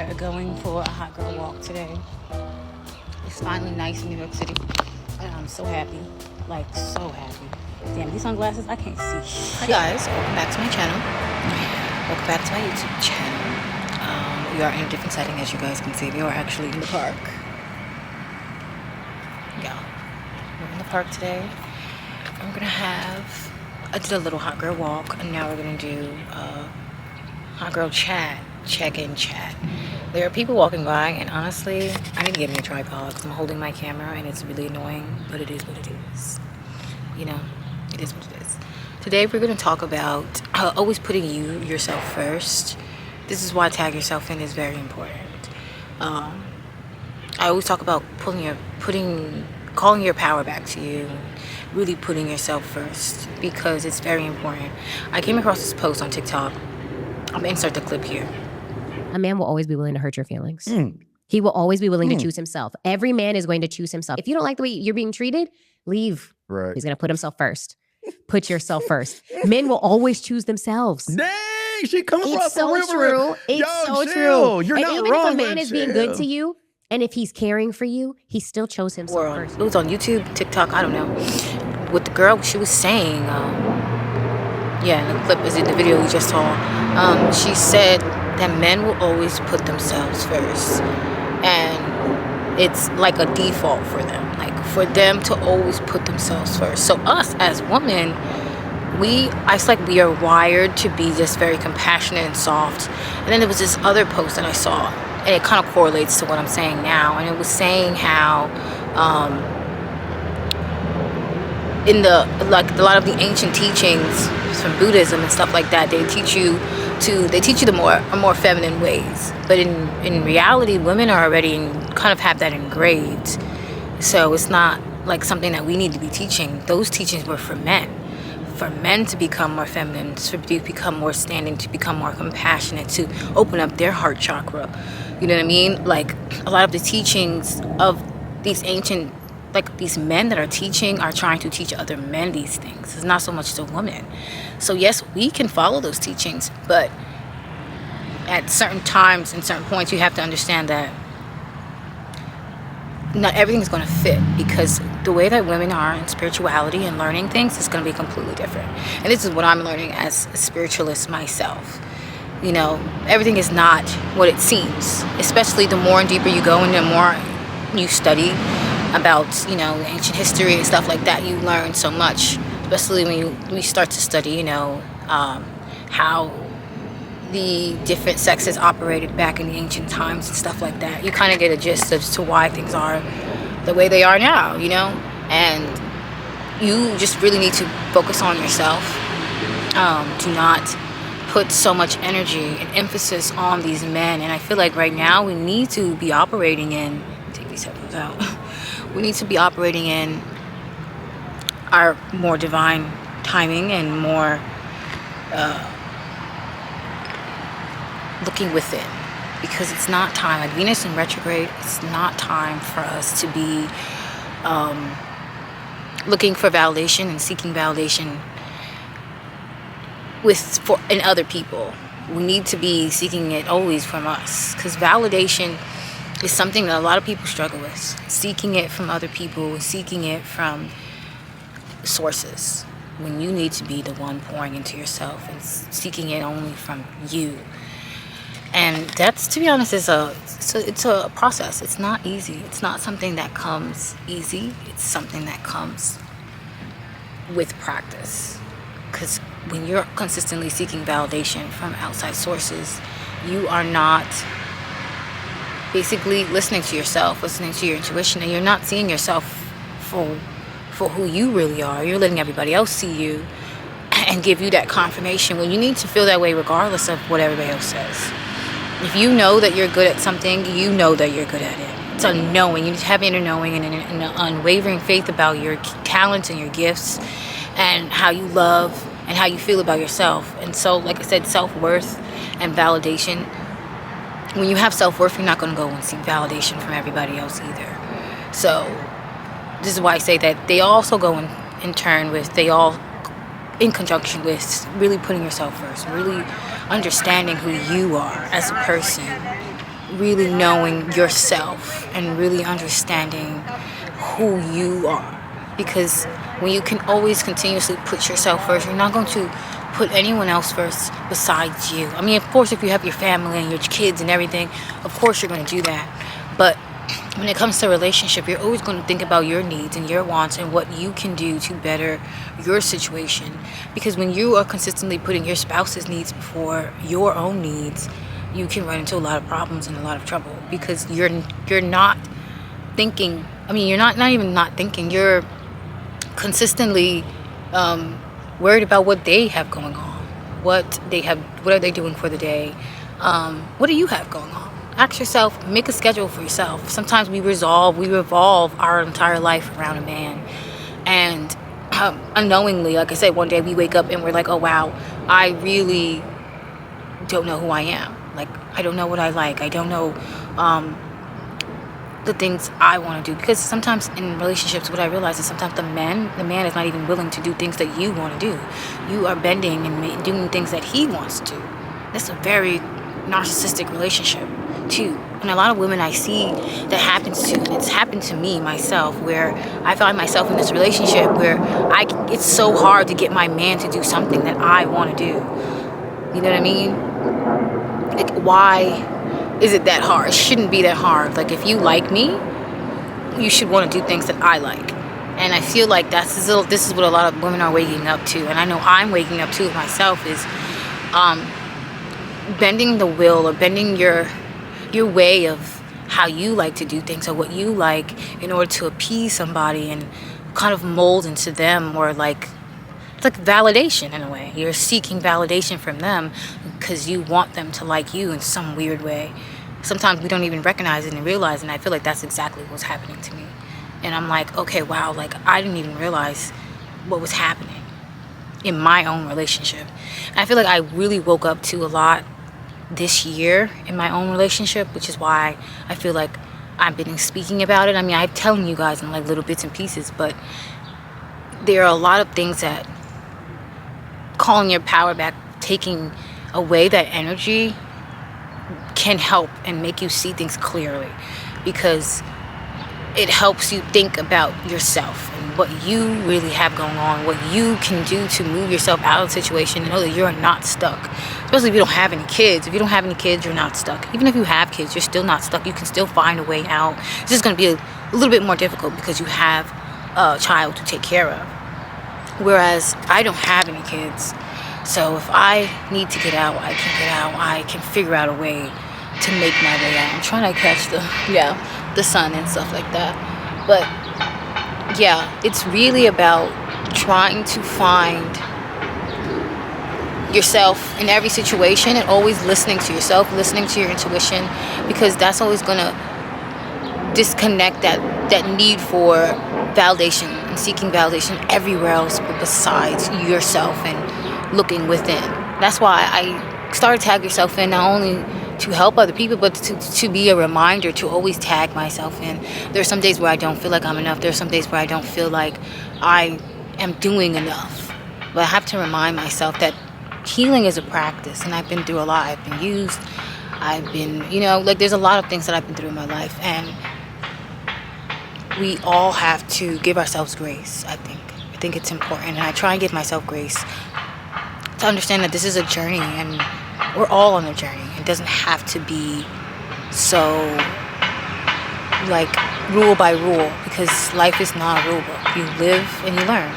here going for a hot girl walk today. It's finally nice in New York City, and I'm so happy, like so happy. Damn, these sunglasses, I can't see. Hi guys, welcome back to my channel. Welcome back to my YouTube channel. We are in a different setting, as you guys can see. We are actually in the park. Yeah, we're in the park today. I did a little hot girl walk, and now we're gonna do a hot girl check-in chat. There are people walking by, and honestly, I need to get me a tripod because I'm holding my camera and it's really annoying, but it is what it is. You know, it is what it is. Today we're going to talk about always putting yourself first. This is why tag yourself in is very important. I always talk about calling your power back to you, really putting yourself first, because it's very important. I came across this post on TikTok. I'm gonna insert the clip here. A man will always be willing to hurt your feelings. He will always be willing to choose himself. Every man is going to choose himself. If you don't like the way you're being treated, leave. Right. He's going to put himself first. Put yourself first. Men will always choose themselves. Dang, she coming It's from so true. It's so true. You're and not even wrong, if a man but is being good to you, and if he's caring for you, he still chose himself first. It was on YouTube, TikTok, I don't know. With the girl, she was saying, the clip is in the video we just saw. She said that men will always put themselves first. And it's like a default for them. Like for them to always put themselves first. So us as women, it's like we are wired to be just very compassionate and soft. And then there was this other post that I saw, and it kind of correlates to what I'm saying now. And it was saying how in a lot of the ancient teachings from Buddhism and stuff like that, they teach you the more feminine ways. But in reality, women are already kind of have that engraved. So it's not like something that we need to be teaching. Those teachings were for men to become more feminine, to become more standing, to become more compassionate, to open up their heart chakra. You know what I mean? Like a lot of the teachings of these ancient, like these men that are trying to teach other men these things. It's not so much the women. So yes, we can follow those teachings, but at certain times and certain points, you have to understand that not everything's going to fit, because the way that women are in spirituality and learning things is going to be completely different. And this is what I'm learning as a spiritualist myself. You know, everything is not what it seems, especially the more and deeper you go and the more you study about, ancient history and stuff like that. You learn so much, especially when you start to study, how the different sexes operated back in the ancient times and stuff like that. You kind of get a gist as to why things are the way they are now, and you just really need to focus on yourself. Do not put so much energy and emphasis on these men. And I feel like right now we need to be operating in, take these headphones out, we need to be operating in our more divine timing and more looking within, because it's not time. Like Venus in retrograde, it's not time for us to be looking for validation and seeking validation in other people. We need to be seeking it always from us, because validation is something that a lot of people struggle with. Seeking it from other people, seeking it from sources, when you need to be the one pouring into yourself and seeking it only from you. And that's, to be honest, it's a process. It's not easy. It's not something that comes easy. It's something that comes with practice. Because when you're consistently seeking validation from outside sources, you are not basically listening to yourself, listening to your intuition, and you're not seeing yourself for who you really are. You're letting everybody else see you and give you that confirmation when you need to feel that way regardless of what everybody else says. If you know that you're good at something, you know that you're good at it. It's a knowing. You need to have inner knowing and an unwavering faith about your talents and your gifts and how you love and how you feel about yourself. And so, like I said, self-worth and validation. When you have self-worth, you're not going to go and seek validation from everybody else either. So this is why I say that they also go in turn with, they all in conjunction with really putting yourself first, really understanding who you are as a person, really knowing yourself and really understanding who you are. Because when you can always continuously put yourself first, you're not going to put anyone else first besides you. I mean, of course, if you have your family and your kids and everything, of course you're going to do that. But when it comes to a relationship, you're always going to think about your needs and your wants and what you can do to better your situation. Because when you are consistently putting your spouse's needs before your own needs, you can run into a lot of problems and a lot of trouble, because you're not thinking. I mean, you're not even not thinking. You're consistently worried about what they have going on, what are they doing for the day, what do you have going on. Ask yourself, make a schedule for yourself. Sometimes we revolve our entire life around a man, and unknowingly, like I said, one day we wake up and we're like, oh wow, I really don't know who I am. Like, I don't know what I like. I don't know the things I want to do. Because sometimes in relationships, what I realize is sometimes the man is not even willing to do things that you want to do. You are bending and doing things that he wants to do. That's a very narcissistic relationship too. And a lot of women I see that happens to, and it's happened to me myself, where I find myself in this relationship where it's so hard to get my man to do something that I want to do. You know what I mean? Like, why is it that hard? It shouldn't be that hard. Like, if you like me, you should want to do things that I like. And I feel like this is what a lot of women are waking up to. And I know I'm waking up to myself, is bending the will, or bending your way of how you like to do things, or what you like, in order to appease somebody and kind of mold into them, or like, it's like validation in a way. You're seeking validation from them because you want them to like you in some weird way. Sometimes we don't even recognize it and realize, and I feel like that's exactly what's happening to me. And I'm like, okay, wow, like, I didn't even realize what was happening in my own relationship. And I feel like I really woke up to a lot this year in my own relationship, which is why I feel like I've been speaking about it. I mean, I'm telling you guys in like little bits and pieces, but there are a lot of things that calling your power back, taking away that energy, can help and make you see things clearly, because it helps you think about yourself and what you really have going on, what you can do to move yourself out of the situation and know that you're not stuck. Especially if you don't have any kids. If you don't have any kids, you're not stuck. Even if you have kids, you're still not stuck. You can still find a way out. It's just going to be a little bit more difficult because you have a child to take care of. Whereas I don't have any kids. So if I need to get out, I can get out. I can figure out a way to make my way out. I'm trying to catch the sun and stuff like that. But yeah, it's really about trying to find yourself in every situation, and always listening to yourself, listening to your intuition, because that's always going to disconnect that need for validation and seeking validation everywhere else but besides yourself and looking within. That's why I started Tag Yourself In, not only to help other people, but to be a reminder to always tag myself in. There's some days where I don't feel like I'm enough. There's some days where I don't feel like I am doing enough. But I have to remind myself that healing is a practice, and I've been through a lot. I've been used. I've been, like, there's a lot of things that I've been through in my life, and we all have to give ourselves grace, I think it's important, and I try and give myself grace to understand that this is a journey, and we're all on a journey. It doesn't have to be so, like, rule by rule, because life is not a rule book. You live and you learn.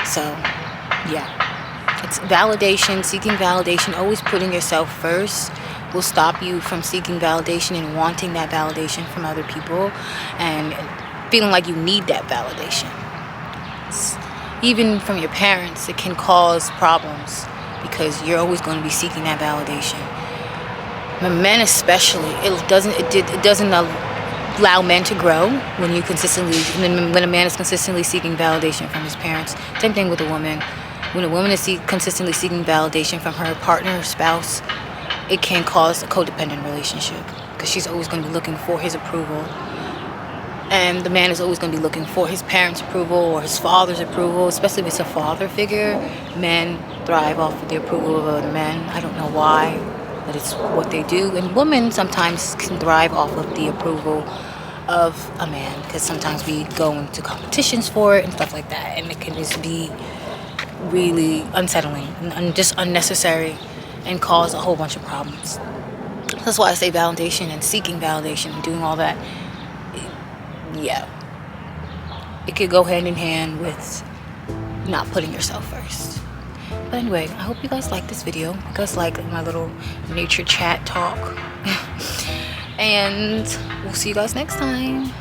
So, yeah. It's validation, seeking validation, always putting yourself first will stop you from seeking validation and wanting that validation from other people and feeling like you need that validation. Even from your parents, it can cause problems because you're always going to be seeking that validation. Men especially, it doesn't allow men to grow when a man is consistently seeking validation from his parents. Same thing with a woman. When a woman is consistently seeking validation from her partner or spouse, it can cause a codependent relationship because she's always going to be looking for his approval. And the man is always going to be looking for his parents' approval or his father's approval, especially if it's a father figure. Men thrive off of the approval of other men. I don't know why. but it's what they do. And women sometimes can thrive off of the approval of a man, because sometimes we go into competitions for it and stuff like that, and it can just be really unsettling and just unnecessary and cause a whole bunch of problems. That's why I say validation and seeking validation and doing all that, yeah, it could go hand in hand with not putting yourself first. But anyway, I hope you guys like this video. You guys like my little nature chat talk. And we'll see you guys next time.